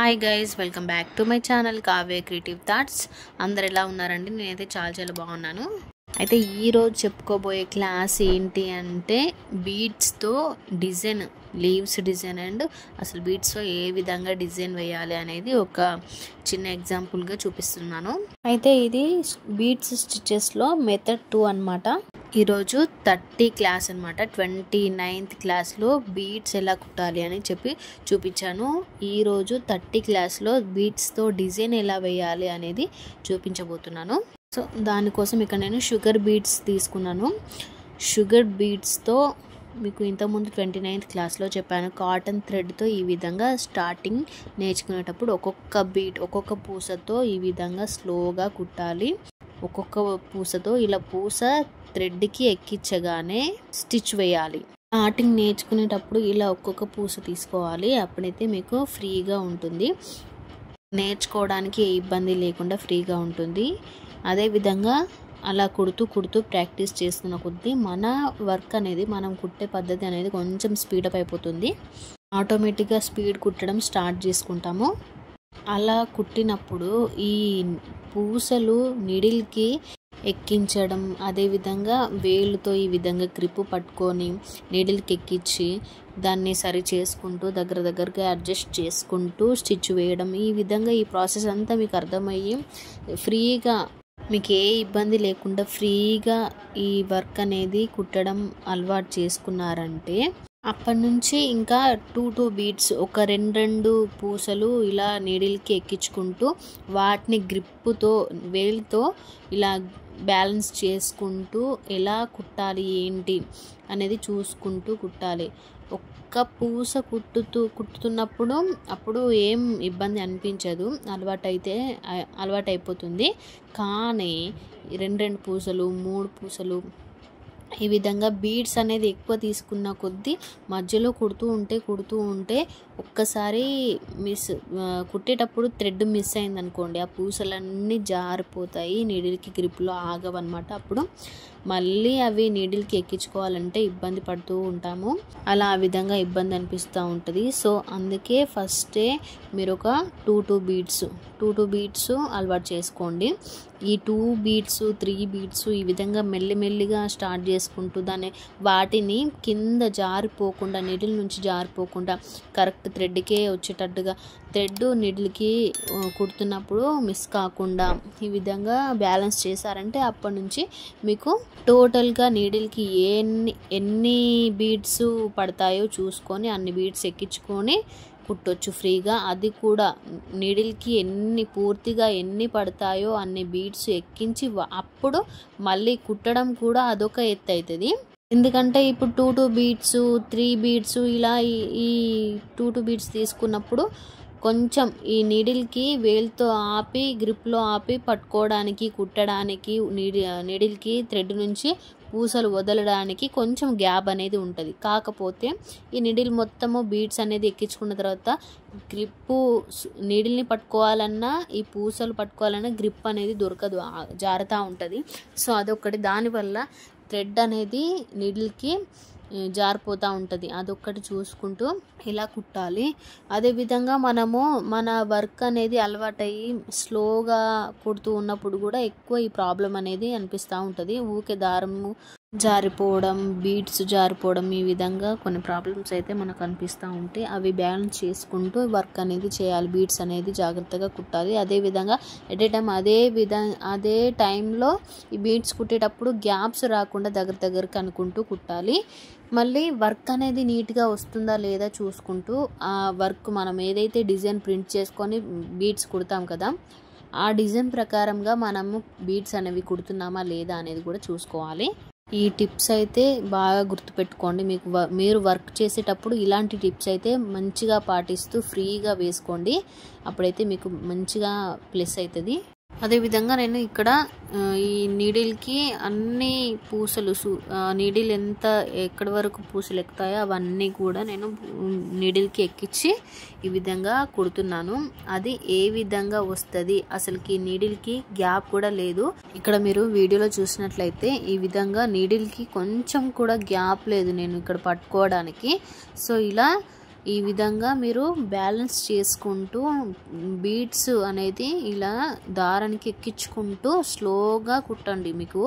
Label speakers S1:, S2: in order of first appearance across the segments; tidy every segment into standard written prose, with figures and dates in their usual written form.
S1: Hi guys, welcome back to my channel Kavya creative thoughts. అందరు ఎలా ఉన్నారండి? నేనైతే చాలా బాగున్నాను. అయితే ఈరోజు చెప్పుకోబోయే క్లాస్ ఏంటి అంటే బీడ్స్తో డిజైన్, లీవ్స్ డిజైన్ అండ్ అసలు బీడ్స్తో ఏ విధంగా డిజైన్ వేయాలి అనేది ఒక చిన్న ఎగ్జాంపుల్గా చూపిస్తున్నాను. అయితే ఇది బీడ్స్ స్టిచెస్లో మెథడ్ 2 అనమాట. ఈరోజు 30 క్లాస్ అనమాట. 29th క్లాస్లో బీడ్స్ ఎలా కుట్టాలి అని చెప్పి చూపించాను. ఈరోజు 30 క్లాస్లో బీడ్స్తో డిజైన్ ఎలా వేయాలి అనేది చూపించబోతున్నాను. సో దానికోసం ఇక్కడ నేను షుగర్ బీడ్స్ తీసుకున్నాను. షుగర్ బీడ్స్తో మీకు ఇంతకుముందు 29th క్లాస్లో చెప్పాను, కాటన్ థ్రెడ్తో ఈ విధంగా స్టార్టింగ్ నేర్చుకునేటప్పుడు ఒక్కొక్క బీడ్, ఒక్కొక్క పూసతో ఈ విధంగా స్లోగా కుట్టాలి. ఒక్కొక్క పూసతో ఇలా పూస థ్రెడ్కి ఎక్కించగానే స్టిచ్ వేయాలి. స్టార్టింగ్ నేర్చుకునేటప్పుడు ఇలా ఒక్కొక్క పూస తీసుకోవాలి. అప్పుడైతే మీకు ఫ్రీగా ఉంటుంది, నేర్చుకోవడానికి ఏ ఇబ్బంది లేకుండా ఫ్రీగా ఉంటుంది. అదేవిధంగా అలా కుడుతూ ప్రాక్టీస్ చేస్తున్న కొద్దీ మన వర్క్ అనేది, మనం కుట్టే పద్ధతి అనేది కొంచెం స్పీడప్ అయిపోతుంది. ఆటోమేటిక్గా స్పీడ్ కుట్టడం స్టార్ట్ చేసుకుంటాము. అలా కుట్టినప్పుడు ఈ పూసలు నీడిల్కి ఎక్కించడం, అదేవిధంగా వేలుతో ఈ విధంగా గ్రిప్ పట్టుకొని నీడిల్కి ఎక్కించి దాన్ని సరి చేసుకుంటూ దగ్గరగా అడ్జస్ట్ చేసుకుంటూ స్టిచ్ వేయడం, ఈ విధంగా ఈ ప్రాసెస్ అంతా మీకు అర్థమయ్యి ఫ్రీగా, మీకు ఏ ఇబ్బంది లేకుండా ఫ్రీగా ఈ వర్క్ అనేది కుట్టడం అలవాటు చేసుకున్నారంటే అప్పటి నుంచి ఇంకా 2 బీడ్స్, ఒక 2 పూసలు ఇలా నీడిల్కి ఎక్కించుకుంటూ వాటిని గ్రిప్పుతో, వేలుతో ఇలా బ్యాలెన్స్ చేసుకుంటూ ఎలా కుట్టాలి ఏంటి అనేది చూసుకుంటూ కుట్టాలి. ఒక్క పూస కుట్టుతున్నప్పుడు అప్పుడు ఏం ఇబ్బంది అనిపించదు, అలవాటు అయిపోతుంది. కానీ 2 పూసలు, 3 పూసలు ఈ విధంగా బీడ్స్ అనేది ఎక్కువ తీసుకున్న కొద్దీ మధ్యలో కుడుతూ ఉంటే ఒక్కసారి కుట్టేటప్పుడు థ్రెడ్ మిస్ అయింది అనుకోండి, ఆ పూసలన్నీ జారిపోతాయి, నీడిల్కి గ్రిప్లో ఆగవన్నమాట. అప్పుడు మళ్ళీ అవి నీడిల్కి ఎక్కించుకోవాలంటే ఇబ్బంది పడుతూ ఉంటాము. అలా ఆ విధంగా ఇబ్బంది అనిపిస్తూ ఉంటుంది. సో అందుకే ఫస్టే మీరు ఒక 2 బీడ్స్ అలవాటు చేసుకోండి. ఈ 2 బీడ్స్, 3 బీడ్స్ ఈ విధంగా మెల్లిగా స్టార్ట్ చేసుకుంటూ వాటిని కింద జారిపోకుండా, నీడిల్ నుంచి జారిపోకుండా కరెక్ట్ థ్రెడ్కే వచ్చేటట్టుగా, థ్రెడ్ నీడిల్కి కుడుతున్నప్పుడు మిస్ కాకుండా ఈ విధంగా బ్యాలెన్స్ చేశారంటే అప్పటి నుంచి మీకు టోటల్గా నీడిల్కి ఎన్ని బీడ్స్ పడతాయో చూసుకొని అన్ని బీడ్స్ ఎక్కించుకొని కుట్టొచ్చు ఫ్రీగా. అది కూడా నీడిల్కి పూర్తిగా ఎన్ని పడతాయో అన్ని బీడ్స్ ఎక్కించి అప్పుడు మళ్ళీ కుట్టడం కూడా అదొక ఎత్తు అవుతుంది. ఎందుకంటే ఇప్పుడు 2 బీడ్స్, 3 బీడ్స్ ఇలా ఈ 2 బీడ్స్ తీసుకున్నప్పుడు కొంచెం ఈ నీడిల్కి వేలుతో ఆపి, గ్రిప్లో ఆపి పట్టుకోవడానికి, కుట్టడానికి, నీడిల్కి థ్రెడ్ నుంచి పూసలు వదలడానికి కొంచెం గ్యాప్ అనేది ఉంటుంది. కాకపోతే ఈ నీడిల్ మొత్తము బీడ్స్ అనేది ఎక్కించుకున్న తర్వాత గ్రిప్పు, నీడిల్ని పట్టుకోవాలన్నా ఈ పూసలు పట్టుకోవాలన్నా గ్రిప్ అనేది దొరకదు, జారుతూ ఉంటుంది. సో అదొకటి, దానివల్ల థ్రెడ్ అనేది నీడిల్కి జారిపోతూ ఉంటుంది. అదొక్కటి చూసుకుంటూ ఇలా కుట్టాలి. అదేవిధంగా మనము మన వర్క్ అనేది అలవాటయ్యి స్లోగా కుడుతూ ఉన్నప్పుడు కూడా ఎక్కువ ఈ ప్రాబ్లం అనేది అనిపిస్తూ ఉంటుంది. ఊకే దారము జారిపోవడం, బీడ్స్ జారిపోవడం, ఈ విధంగా కొన్ని ప్రాబ్లమ్స్ అయితే మనకు అనిపిస్తూ ఉంటాయి. అవి బ్యాలెన్స్ చేసుకుంటూ వర్క్ అనేది చేయాలి. బీడ్స్ అనేది జాగ్రత్తగా కుట్టాలి. అదేవిధంగా ఎట్ ఏ టైం అదే టైంలో ఈ బీడ్స్ కుట్టేటప్పుడు గ్యాప్స్ రాకుండా దగ్గరకు అనుకుంటూ కుట్టాలి. మళ్ళీ వర్క్ అనేది నీట్గా వస్తుందా లేదా చూసుకుంటూ ఆ వర్క్, మనం ఏదైతే డిజైన్ ప్రింట్ చేసుకొని బీడ్స్ కుడతాం కదా, ఆ డిజైన్ ప్రకారంగా మనము బీడ్స్ అనేవి కుడుతున్నామా లేదా అనేది కూడా చూసుకోవాలి. ఈ టిప్స్ అయితే బాగా గుర్తుపెట్టుకోండి. మీరు వర్క్ చేసేటప్పుడు ఇలాంటి టిప్స్ అయితే మంచిగా పాటిస్తూ ఫ్రీగా వేసుకోండి. అప్పుడైతే మీకు మంచిగా ప్లస్ అవుతుంది. అదేవిధంగా నేను ఇక్కడ ఈ నీడిల్కి అన్ని పూసలు, నీడిల్ ఎక్కడి వరకు పూసలు ఎక్కుతాయో అవన్నీ కూడా నేను నీడిల్కి ఎక్కించి ఈ విధంగా కుడుతున్నాను. అది ఏ విధంగా వస్తుంది, అసలుకి నీడిల్కి గ్యాప్ కూడా లేదు. ఇక్కడ మీరు వీడియోలో చూసినట్లయితే ఈ విధంగా నీడిల్కి కొంచెం కూడా గ్యాప్ లేదు నేను ఇక్కడ పట్టుకోవడానికి. సో ఇలా ఈ విధంగా మీరు బ్యాలెన్స్ చేసుకుంటూ బీడ్స్ అనేది ఇలా దారానికి ఎక్కించుకుంటూ స్లోగా కుట్టండి. మీకు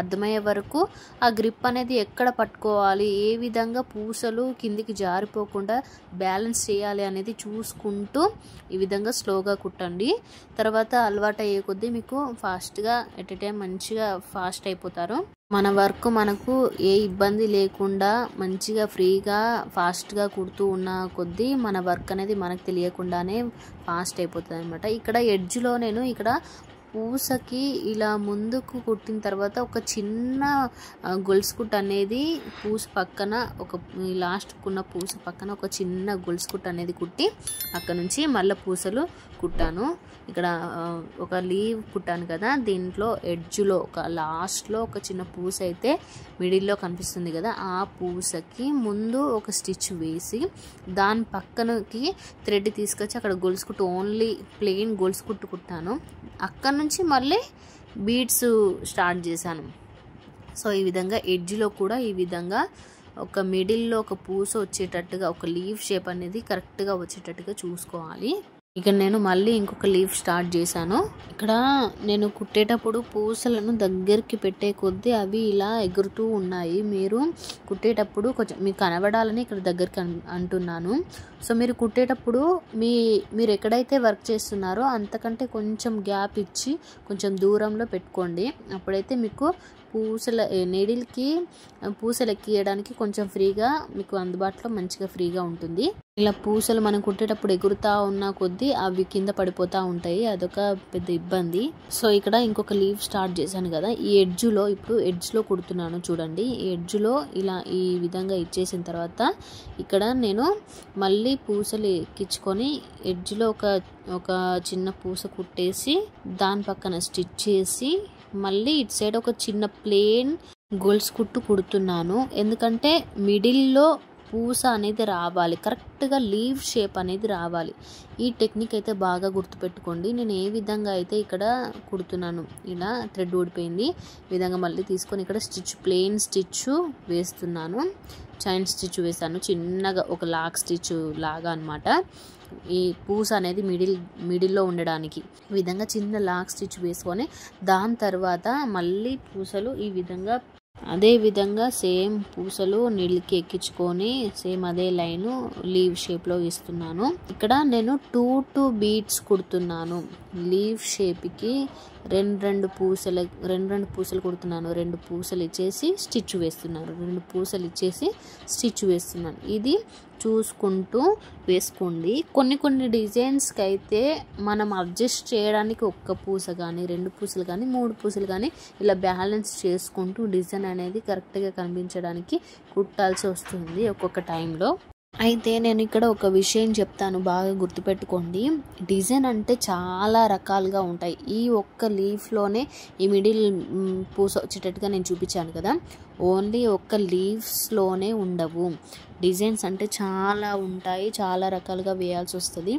S1: అర్థమయ్యే వరకు ఆ గ్రిప్ అనేది ఎక్కడ పట్టుకోవాలి, ఏ విధంగా పూసలు కిందికి జారిపోకుండా బ్యాలెన్స్ చేయాలి అనేది చూసుకుంటూ ఈ విధంగా స్లోగా కుట్టండి. తర్వాత అలవాటు అయ్యే కొద్దీ మీకు ఫాస్ట్గా ఎట్ ఏ టైం మంచిగా ఫాస్ట్ అయిపోతారు. మన వర్క్ మనకు ఏ ఇబ్బంది లేకుండా మంచిగా ఫ్రీగా ఫాస్ట్గా కుడుతూ ఉన్న కొద్దీ మన వర్క్ అనేది మనకు తెలియకుండానే ఫాస్ట్ అయిపోతుంది అనమాట. ఇక్కడ ఎడ్జ్లో నేను ఇక్కడ పూసకి ఇలా ముందుకు కుట్టిన తర్వాత ఒక చిన్న గొలుసు కుట్టు అనేది పూస పక్కన ఒక లాస్ట్కున్న పూస పక్కన ఒక చిన్న గొలుసు కుట్టు అనేది కుట్టి అక్కడ నుంచి మళ్ళీ పూసలు కుట్టాను. ఇక్కడ ఒక లీవ్ కుట్టాను కదా, దీంట్లో ఎడ్జ్లో ఒక లాస్ట్లో ఒక చిన్న పూస అయితే మిడిల్లో కనిపిస్తుంది కదా, ఆ పూసకి ముందు ఒక స్టిచ్ వేసి దాని పక్కనకి థ్రెడ్ తీసుకొచ్చి అక్కడ గొలుసు కుట్టు ఓన్లీ ప్లెయిన్ గొలుసు కుట్టు కుట్టాను. అక్కడ నుంచి మళ్ళీ బీడ్స్ స్టార్ట్ చేశాను. సో ఈ విధంగా ఎడ్జ్లో కూడా ఈ విధంగా ఒక మిడిల్లో ఒక పూస వచ్చేటట్టుగా ఒక లీవ్ షేప్ అనేది కరెక్ట్గా వచ్చేటట్టుగా చూసుకోవాలి. ఇక్కడ నేను మళ్ళీ ఇంకొక లీవ్ స్టార్ట్ చేశాను. ఇక్కడ నేను కుట్టేటప్పుడు పూసలను దగ్గరికి పెట్టే కొద్దీ అవి ఇలా ఎగురుతూ ఉన్నాయి. మీరు కుట్టేటప్పుడు కొంచెం మీకు కనబడాలని ఇక్కడ దగ్గరికి అంటున్నాను. సో మీరు కుట్టేటప్పుడు మీరు ఎక్కడైతే వర్క్ చేస్తున్నారో అంతకంటే కొంచెం గ్యాప్ ఇచ్చి కొంచెం దూరంలో పెట్టుకోండి. అప్పుడైతే మీకు నీడిల్కి పూసలు ఎక్కియడానికి కొంచెం ఫ్రీగా మీకు అందుబాటులో మంచిగా ఫ్రీగా ఉంటుంది. ఇలా పూసలు మనం కుట్టేటప్పుడు ఎగురుతూ ఉన్న కొద్దీ అవి కింద పడిపోతూ ఉంటాయి, అదొక పెద్ద ఇబ్బంది. సో ఇక్కడ ఇంకొక లీవ్ స్టార్ట్ చేశాను కదా, ఈ ఎడ్జ్లో ఇప్పుడు ఎడ్జ్లో కుడుతున్నాను చూడండి. ఈ ఎడ్జ్లో ఇలా ఈ విధంగా ఇచ్చేసిన తర్వాత ఇక్కడ నేను మళ్ళీ పూసలు ఎక్కించుకొని ఎడ్జ్లో ఒక చిన్న పూస కుట్టేసి దాని పక్కన స్టిచ్ చేసి మళ్ళీ ఇటు సైడ్ ఒక చిన్న ప్లెయిన్ గొలుసు కుట్టు కుడుతున్నాను. ఎందుకంటే మిడిల్లో పూస అనేది రావాలి, కరెక్ట్గా లీవ్ షేప్ అనేది రావాలి. ఈ టెక్నిక్ అయితే బాగా గుర్తుపెట్టుకోండి. నేను ఏ విధంగా అయితే ఇక్కడ కుడుతున్నాను, ఇలా థ్రెడ్ ఊడిపోయింది, ఈ విధంగా మళ్ళీ తీసుకొని ఇక్కడ ప్లెయిన్ స్టిచ్ వేస్తున్నాను. చైన్ స్టిచ్ వేసాను చిన్నగా, ఒక లాక్ స్టిచ్ లాగా అనమాట. ఈ పూస అనేది మిడిల్లో ఉండడానికి ఈ విధంగా చిన్న లాక్ స్టిచ్ వేసుకొని దాని తర్వాత మళ్ళీ పూసలు ఈ విధంగా అదే విధంగా సేమ్ పూసలు నీళ్ళకి ఎక్కించుకొని సేమ్ అదే లైను లీవ్ షేప్లో ఇస్తున్నాను. ఇక్కడ నేను 2 బీడ్స్ కుడుతున్నాను. లీవ్ షేప్కి రెండు పూసలు కుడుతున్నాను. 2 పూసలు ఇచ్చేసి స్టిచ్ వేస్తున్నాను. 2 పూసలు ఇచ్చేసి స్టిచ్ వేస్తున్నాను. ఇది చూసుకుంటూ వేసుకోండి. కొన్ని డిజైన్స్కి అయితే మనం అడ్జస్ట్ చేయడానికి 1 పూస కానీ 2 పూసలు కానీ 3 పూసలు కానీ ఇలా బ్యాలెన్స్ చేసుకుంటూ డిజైన్ అనేది కరెక్ట్గా కనిపించడానికి కుట్టాల్సి వస్తుంది ఒక్కొక్క టైంలో. అయితే నేను ఇక్కడ ఒక విషయం చెప్తాను, బాగా గుర్తుపెట్టుకోండి. డిజైన్ అంటే చాలా రకాలుగా ఉంటాయి. ఈ ఒక్క లీఫ్లోనే ఈ మిడిల్ పూస వచ్చేటట్టుగా నేను చూపించాను కదా, ఓన్లీ ఒక్క లీవ్స్లోనే ఉండవు. డిజైన్స్ అంటే చాలా ఉంటాయి, చాలా రకాలుగా వేయాల్సి వస్తుంది.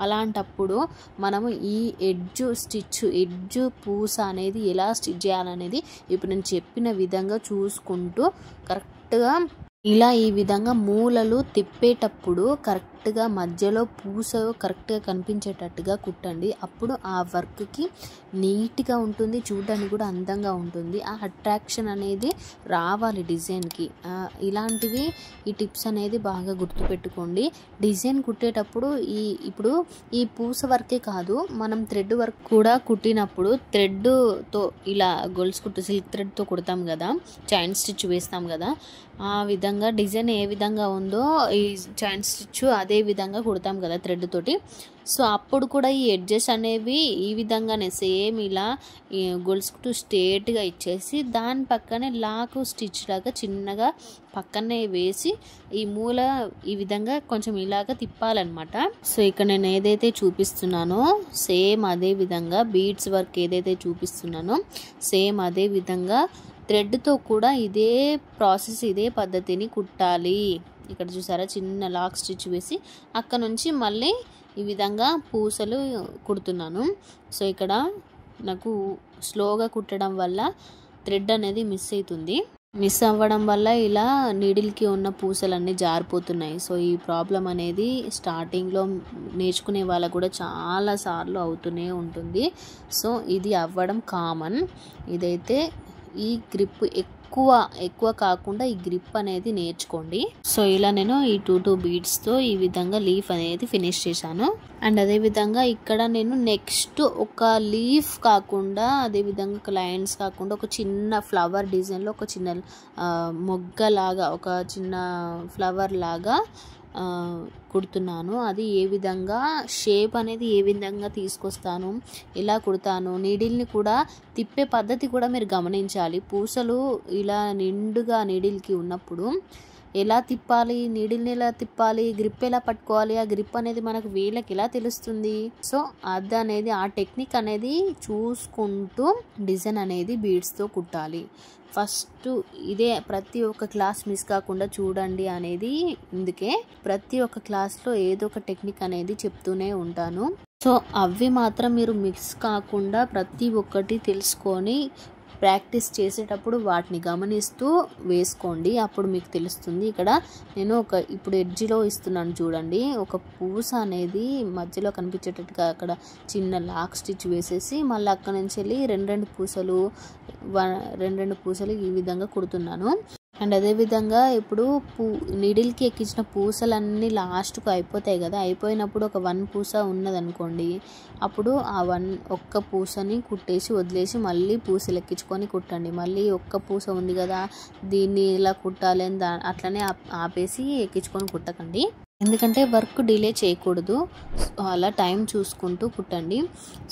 S1: అలాంటప్పుడు మనము ఈ ఎడ్జ్ పూస అనేది ఎలా స్టిచ్ చేయాలనేది ఇప్పుడు నేను చెప్పిన విధంగా చూసుకుంటూ కరెక్ట్గా ఇలా ఈ విధంగా మూలలు తిప్పేటప్పుడు కరెక్ట్గా మధ్యలో పూస కరెక్ట్గా కనిపించేటట్టుగా కుట్టండి. అప్పుడు ఆ వర్క్కి నీట్గా ఉంటుంది, చూడడానికి కూడా అందంగా ఉంటుంది. ఆ అట్రాక్షన్ అనేది రావాలి డిజైన్కి. ఇలాంటివి ఈ టిప్స్ అనేది బాగా గుర్తుపెట్టుకోండి. డిజైన్ కుట్టేటప్పుడు ఇప్పుడు ఈ పూస వర్కే కాదు, మనం థ్రెడ్ వర్క్ కూడా కుట్టినప్పుడు థ్రెడ్తో ఇలా గొలుసు కుట్టు సిల్క్ థ్రెడ్తో కుడతాం కదా, చైన్ స్టిచ్ వేస్తాం కదా, ఆ విధంగా డిజైన్ ఏ విధంగా ఉందో ఈ చైన్ స్టిచ్ అదే విధంగా కుడతాం కదా థ్రెడ్ తోటి. సో అప్పుడు కూడా ఈ ఎడ్జెస్ అనేవి ఈ విధంగానే సేమ్ ఇలా గొలుసు కుట్టు స్ట్రేట్గా ఇచ్చేసి దాని పక్కనే లాక్ స్టిచ్ లాగా చిన్నగా పక్కనే వేసి ఈ మూల ఈ విధంగా కొంచెం ఇలాగ తిప్పాలన్నమాట. సో ఇక్కడ నేను ఏదైతే చూపిస్తున్నానో సేమ్ అదే విధంగా బీడ్స్ వర్క్ ఏదైతే చూపిస్తున్నానో సేమ్ అదే విధంగా థ్రెడ్తో కూడా ఇదే ప్రాసెస్, ఇదే పద్ధతిని కుట్టాలి. ఇక్కడ చూసారా, చిన్న లాక్ స్టిచ్ వేసి అక్కడ నుంచి మళ్ళీ ఈ విధంగా పూసలు కుడుతున్నాను. సో ఇక్కడ నాకు స్లోగా కుట్టడం వల్ల థ్రెడ్ అనేది మిస్ అవుతుంది. మిస్ అవ్వడం వల్ల ఇలా నీడిల్కి ఉన్న పూసలన్నీ జారిపోతున్నాయి. సో ఈ ప్రాబ్లం అనేది స్టార్టింగ్లో నేర్చుకునే వాళ్ళకు కూడా చాలా సార్లు అవుతూనే ఉంటుంది. సో ఇది అవ్వడం కామన్. ఇదైతే ఈ గ్రిప్ ఎక్కువ కాకుండా ఈ గ్రిప్ అనేది నేర్చుకోండి. సో ఇలా నేను ఈ 2 బీడ్స్తో ఈ విధంగా లీఫ్ అనేది ఫినిష్ చేశాను. అండ్ అదేవిధంగా ఇక్కడ నేను నెక్స్ట్ ఒక లీఫ్ కాకుండా, అదేవిధంగా లైన్స్ కాకుండా ఒక చిన్న ఫ్లవర్ డిజైన్లో ఒక చిన్న మొగ్గలాగా, ఒక చిన్న ఫ్లవర్ లాగా కుడుతున్నాను. అది ఏ విధంగా షేప్ అనేది ఏ విధంగా తీసుకొస్తాను, ఎలా కుడతాను, నీడిల్ని కూడా తిప్పే పద్ధతి కూడా మీరు గమనించాలి. పూసలు ఇలా నిండుగా నీడిల్కి ఉన్నప్పుడు ఎలా తిప్పాలి, నీడిల్ని ఎలా తిప్పాలి, గ్రిప్ ఎలా పట్టుకోవాలి, ఆ గ్రిప్ అనేది మనకు వేళ్ళకి ఎలా తెలుస్తుంది. సో అది అనేది ఆ టెక్నిక్ అనేది చూసుకుంటూ డిజైన్ అనేది బీడ్స్తో కుట్టాలి. ఫస్ట్ ఇదే ప్రతి ఒక్క క్లాస్ మిస్ కాకుండా చూడండి అనేది ఇందుకే ప్రతి ఒక్క క్లాస్లో ఏదో ఒక టెక్నిక్ అనేది చెప్తూనే ఉంటాను. సో అవి మాత్రం మీరు మిస్ కాకుండా ప్రతి ఒక్కటి తెలుసుకొని ప్రాక్టీస్ చేసేటప్పుడు వాటిని గమనిస్తూ వేసుకోండి. అప్పుడు మీకు తెలుస్తుంది. ఇక్కడ నేను ఇప్పుడు ఎడ్జ్లో ఇస్తున్నాను చూడండి, ఒక పూస అనేది మధ్యలో కనిపించేటట్టుగా అక్కడ చిన్న లాక్ స్టిచ్ వేసేసి మళ్ళీ అక్కడ నుంచి వెళ్ళి రెండు పూసలు ఈ విధంగా కుడుతున్నాను. అండ్ అదేవిధంగా ఇప్పుడు నీడిల్కి ఎక్కించిన పూసలన్నీ లాస్ట్కు అయిపోతాయి కదా, అయిపోయినప్పుడు ఒక 1 పూస ఉన్నదనుకోండి, అప్పుడు ఆ ఒక్క పూసని కుట్టేసి వదిలేసి మళ్ళీ పూసలు ఎక్కించుకొని కుట్టండి. మళ్ళీ ఒక్క పూస ఉంది కదా, దీన్ని ఇలా కుట్టాలి అని అట్లనే ఆపేసి ఎక్కించుకొని కుట్టకండి. ఎందుకంటే వర్క్ డిలే చేయకూడదు. అలా టైం చూసుకుంటూ కుట్టండి.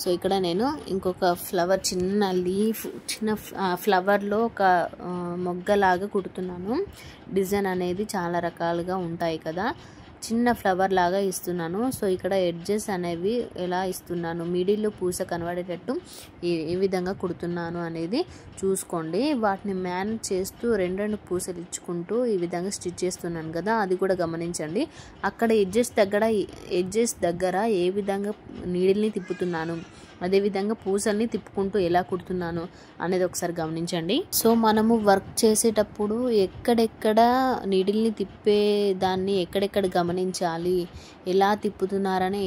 S1: సో ఇక్కడ నేను ఇంకొక ఫ్లవర్, చిన్న ఫ్లవర్లో ఒక మొగ్గలాగా కుడుతున్నాను. డిజైన్ అనేది చాలా రకాలుగా ఉంటాయి కదా, చిన్న ఫ్లవర్ లాగా ఇస్తున్నాను. సో ఇక్కడ ఎడ్జెస్ అనేవి ఎలా ఇస్తున్నాను, మిడిల్లో పూస కనబడేటట్టు ఏ విధంగా కుడుతున్నాను అనేది చూసుకోండి. వాటిని మేనేజ్ చేస్తూ రెండు పూసలు ఇచ్చుకుంటూ ఈ విధంగా స్టిచ్ చేస్తున్నాను కదా, అది కూడా గమనించండి. అక్కడ ఎడ్జెస్ దగ్గర ఏ విధంగా నీడిల్ని తిప్పుతున్నాను, అదేవిధంగా పూసల్ని తిప్పుకుంటూ ఎలా కుడుతున్నాను అనేది ఒకసారి గమనించండి. సో మనము వర్క్ చేసేటప్పుడు ఎక్కడెక్కడ నీడిల్ని తిప్పే దాన్ని ఎక్కడెక్కడ గమనించాలి, ఎలా తిప్పుతున్నారని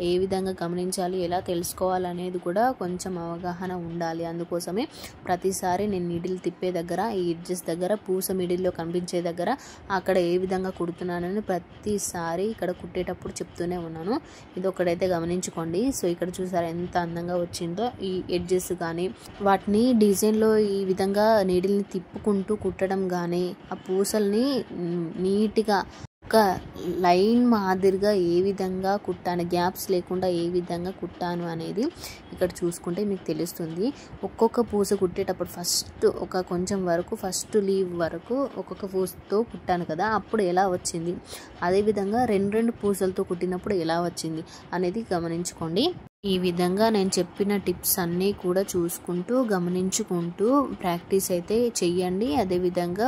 S1: ఏ విధంగా గమనించాలి, ఎలా తెలుసుకోవాలనేది కూడా కొంచెం అవగాహన ఉండాలి. అందుకోసమే ప్రతిసారి నేను నీడిల్ తిప్పే దగ్గర, ఈ ఎడ్జెస్ దగ్గర, పూస మిడిల్లో కనిపించే దగ్గర అక్కడ ఏ విధంగా కుడుతున్నానని ప్రతిసారి ఇక్కడ కుట్టేటప్పుడు చెప్తూనే ఉన్నాను. ఇది ఒకటైతే గమనించుకోండి. సో ఇక్కడ చూసారా ఎంత అందంగా వచ్చిందో ఈ ఎడ్జెస్ కానీ, వాటిని డిజైన్లో ఈ విధంగా నీడిల్ని తిప్పుకుంటూ కుట్టడం కానీ, ఆ పూసల్ని నీట్గా ఒక లైన్ మాదిరిగా ఏ విధంగా కుట్టాను, గ్యాప్స్ లేకుండా ఏ విధంగా కుట్టాను అనేది ఇక్కడ చూసుకుంటే మీకు తెలుస్తుంది. ఒక్కొక్క పూస కుట్టేటప్పుడు ఫస్ట్ కొంచెం వరకు, ఫస్ట్ లీవ్ వరకు ఒక్కొక్క పూసతో కుట్టాను కదా, అప్పుడు ఎలా వచ్చింది, అదేవిధంగా రెండు పూసలతో కుట్టినప్పుడు ఎలా వచ్చింది అనేది గమనించుకోండి. ఈ విధంగా నేను చెప్పిన టిప్స్ అన్నీ కూడా చూసుకుంటూ గమనించుకుంటూ ప్రాక్టీస్ అయితే చెయ్యండి. అదేవిధంగా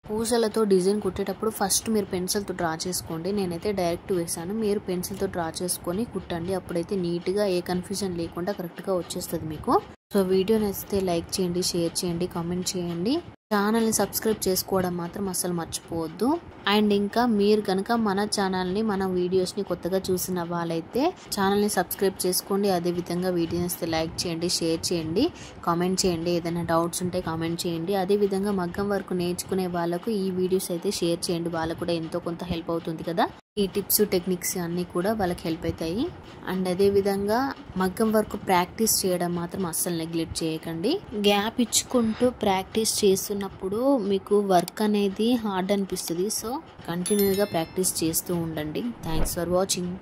S1: పూసలతో డిజైన్ కుట్టేటప్పుడు ఫస్ట్ మీరు పెన్సిల్తో డ్రా చేసుకోండి. నేనైతే డైరెక్ట్ వేసాను, మీరు పెన్సిల్తో డ్రా చేసుకొని కుట్టండి. అప్పుడైతే నీట్గా ఏ కన్ఫ్యూజన్ లేకుండా కరెక్ట్గా వచ్చేస్తుంది మీకు. సో వీడియో నచ్చితే లైక్ చేయండి, షేర్ చేయండి, కామెంట్ చేయండి. ఛానల్ని సబ్స్క్రైబ్ చేసుకోవడం మాత్రం అస్సలు మర్చిపోవద్దు. అండ్ ఇంకా మీరు కనుక మన ఛానల్ని, మన వీడియోస్ని కొత్తగా చూసిన వాళ్ళైతే ఛానల్ని సబ్స్క్రైబ్ చేసుకోండి. అదేవిధంగా వీడియో నచ్చితే లైక్ చేయండి, షేర్ చేయండి, కామెంట్ చేయండి. ఏదైనా డౌట్స్ ఉంటే కామెంట్ చేయండి. అదేవిధంగా మగ్గం వరకు నేర్చుకునే వాళ్ళకు ఈ వీడియోస్ అయితే షేర్ చేయండి. వాళ్ళకు కూడా ఎంతో కొంత హెల్ప్ అవుతుంది కదా. ఈ టిప్స్, టెక్నిక్స్ అన్నీ కూడా వాళ్ళకి హెల్ప్ అవుతాయి. అండ్ అదేవిధంగా మగ్గం వరకు ప్రాక్టీస్ చేయడం మాత్రం అస్సలు నెగ్లెక్ట్ చేయకండి. గ్యాప్ ఇచ్చుకుంటూ ప్రాక్టీస్ చేస్తున్నప్పుడు మీకు వర్క్ అనేది హార్డ్ అనిపిస్తుంది. సో కంటిన్యూగా ప్రాక్టీస్ చేస్తూ ఉండండి. Thanks for watching.